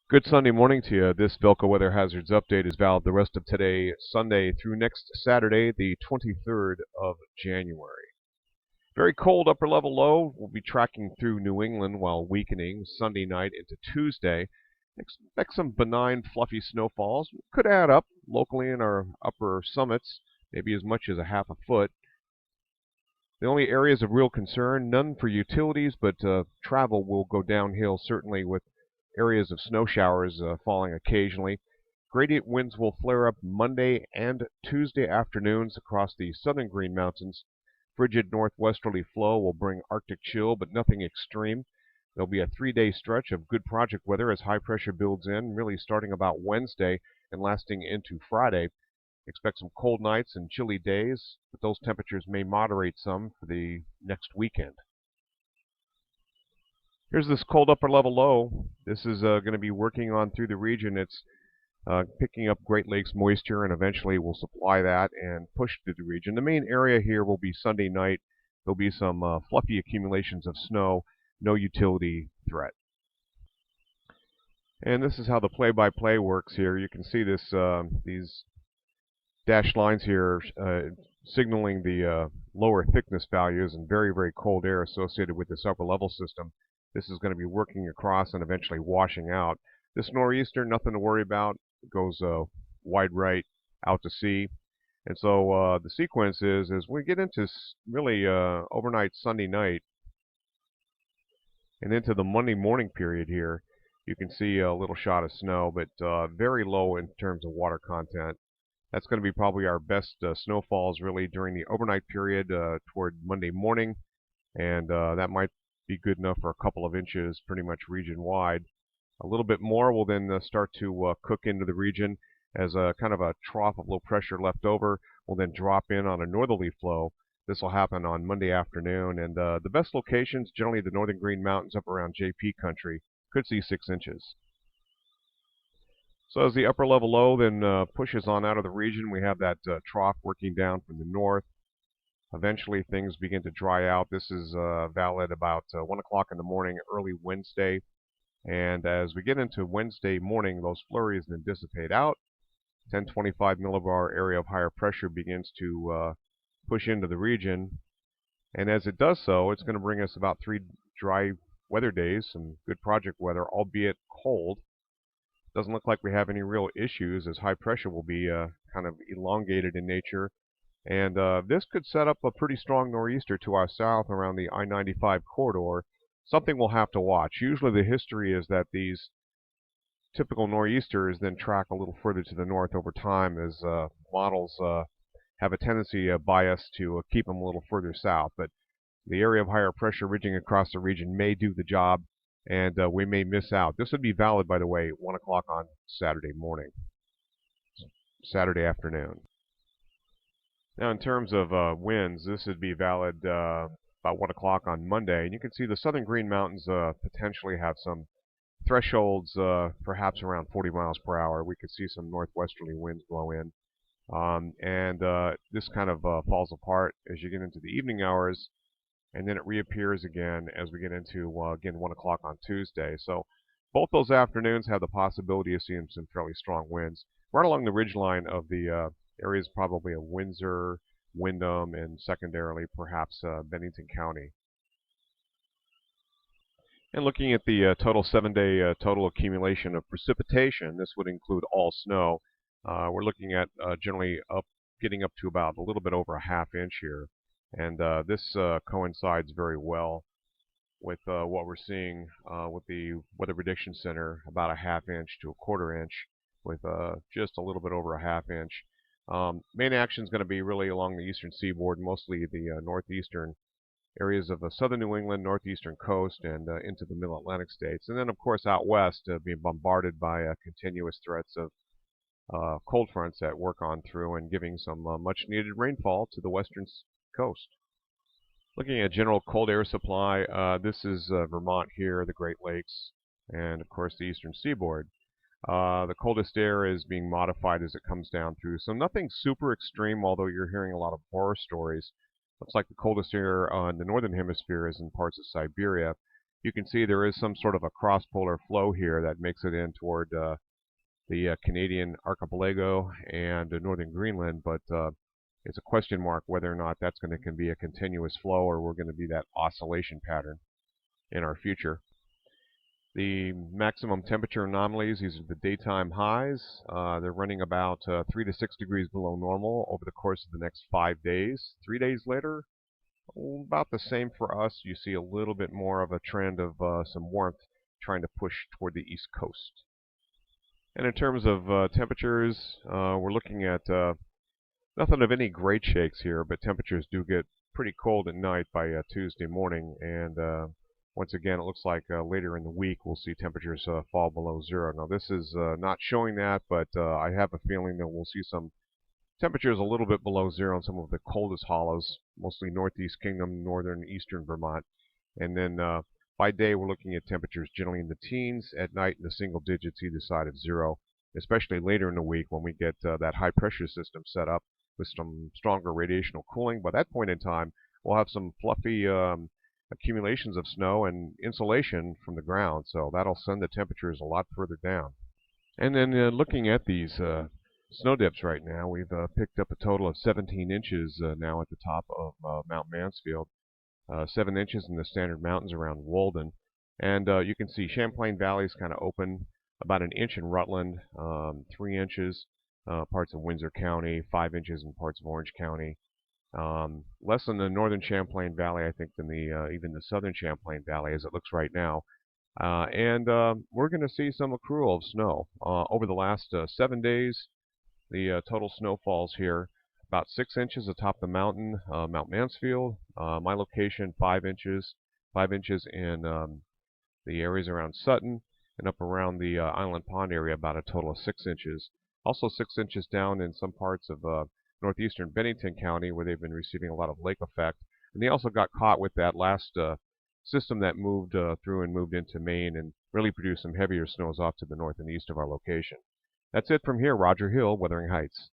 Good Sunday morning to you. This Velco Weather Hazards update is valid the rest of today, Sunday, through next Saturday, the 23rd of January. Very cold upper level low will be tracking through New England while weakening Sunday night into Tuesday. Expect some benign, fluffy snowfalls. Could add up locally in our upper summits, maybe as much as a half a foot. The only areas of real concern, none for utilities, but travel will go downhill certainly with areas of snow showers falling occasionally. Gradient winds will flare up Monday and Tuesday afternoons across the southern Green Mountains. Frigid northwesterly flow will bring Arctic chill, but nothing extreme. There'll be a 3-day stretch of good project weather as high pressure builds in, really starting about Wednesday and lasting into Friday. Expect some cold nights and chilly days, but those temperatures may moderate some for the next weekend. Here's this cold upper level low. This is going to be working on through the region. It's picking up Great Lakes moisture and eventually will supply that and push through the region. The main area here will be Sunday night. There'll be some fluffy accumulations of snow, no utility threat. And this is how the play-by-play works here. You can see this these dashed lines here signaling the lower thickness values and very, very cold air associated with this upper level system. This is going to be working across and eventually washing out. This nor'easter, nothing to worry about. It goes wide right out to sea. And so the sequence is, as we get into really overnight Sunday night and into the Monday morning period here, you can see a little shot of snow, but very low in terms of water content. That's going to be probably our best snowfalls really during the overnight period toward Monday morning, and that might be good enough for a couple of inches pretty much region-wide. A little bit more will then start to cook into the region as a kind of a trough of low pressure left over will then drop in on a northerly flow. This will happen on Monday afternoon, and the best locations, generally the northern Green Mountains up around JP country, could see 6 inches. So as the upper level low then pushes on out of the region, we have that trough working down from the north. Eventually things begin to dry out. This is valid about 1 o'clock in the morning, early Wednesday. And as we get into Wednesday morning, those flurries then dissipate out. 1025 millibar area of higher pressure begins to push into the region. And as it does so, it's going to bring us about 3 dry weather days, some good project weather, albeit cold. Doesn't look like we have any real issues as high pressure will be kind of elongated in nature. And this could set up a pretty strong nor'easter to our south around the I-95 corridor. Something we'll have to watch. Usually the history is that these typical nor'easters then track a little further to the north over time as models have a tendency, bias to keep them a little further south. But the area of higher pressure ridging across the region may do the job, and we may miss out. This would be valid, by the way, 1 o'clock on Saturday morning, Saturday afternoon. Now, in terms of winds, this would be valid about 1 o'clock on Monday. And you can see the southern Green Mountains potentially have some thresholds, perhaps around 40 miles per hour. We could see some northwesterly winds blow in. And this kind of falls apart as you get into the evening hours, and then it reappears again as we get into, again, 1 o'clock on Tuesday. So both those afternoons have the possibility of seeing some fairly strong winds. Right along the ridgeline of the areas probably of Windsor, Windham, and secondarily perhaps Bennington County. And looking at the total 7-day total accumulation of precipitation, this would include all snow. We're looking at generally getting up to about a little bit over a half inch here. And this coincides very well with what we're seeing with the Weather Prediction Center, about a half inch to a quarter inch, with just a little bit over a half inch. Main action is going to be really along the eastern seaboard, mostly the northeastern areas of southern New England, northeastern coast, and into the middle Atlantic states. And then, of course, out west, being bombarded by continuous threats of cold fronts that work on through and giving some much-needed rainfall to the western coast. Looking at general cold air supply, this is Vermont here, the Great Lakes, and of course the eastern seaboard. The coldest air is being modified as it comes down through, so nothing super extreme, although you're hearing a lot of horror stories. Looks like the coldest air in the northern hemisphere is in parts of Siberia. You can see there is some sort of a cross-polar flow here that makes it in toward the Canadian archipelago and northern Greenland, but it's a question mark whether or not that's going to be a continuous flow or we're going to be that oscillation pattern in our future. The maximum temperature anomalies, these are the daytime highs. They're running about 3 to 6 degrees below normal over the course of the next 5 days. 3 days later, about the same for us. You see a little bit more of a trend of some warmth trying to push toward the east coast. And in terms of temperatures, we're looking at nothing of any great shakes here, but temperatures do get pretty cold at night by Tuesday morning. And once again, it looks like later in the week we'll see temperatures fall below zero. Now this is not showing that, but I have a feeling that we'll see some temperatures a little bit below zero in some of the coldest hollows, mostly northeast Kingdom, northern eastern Vermont. And then by day we're looking at temperatures generally in the teens, at night in the single digits either side of zero, especially later in the week when we get that high pressure system set up with some stronger radiational cooling. By that point in time, we'll have some fluffy accumulations of snow and insulation from the ground, so that'll send the temperatures a lot further down. And then looking at these snow dips right now, we've picked up a total of 17 inches now at the top of Mount Mansfield, 7 inches in the Standard Mountains around Walden, and you can see Champlain Valley's kind of open, about an inch in Rutland, 3 inches parts of Windsor County, 5 inches in parts of Orange County. Less in the northern Champlain Valley, I think, than even the southern Champlain Valley as it looks right now. And we're going to see some accrual of snow over the last 7 days. The total snowfalls here, about 6 inches atop the mountain, Mount Mansfield. My location, 5 inches. 5 inches in the areas around Sutton, and up around the Island Pond area, about a total of 6 inches. Also 6 inches down in some parts of northeastern Bennington County, where they've been receiving a lot of lake effect. And they also got caught with that last system that moved through and moved into Maine and really produced some heavier snows off to the north and east of our location. That's it from here, Roger Hill, Wuthering Heights.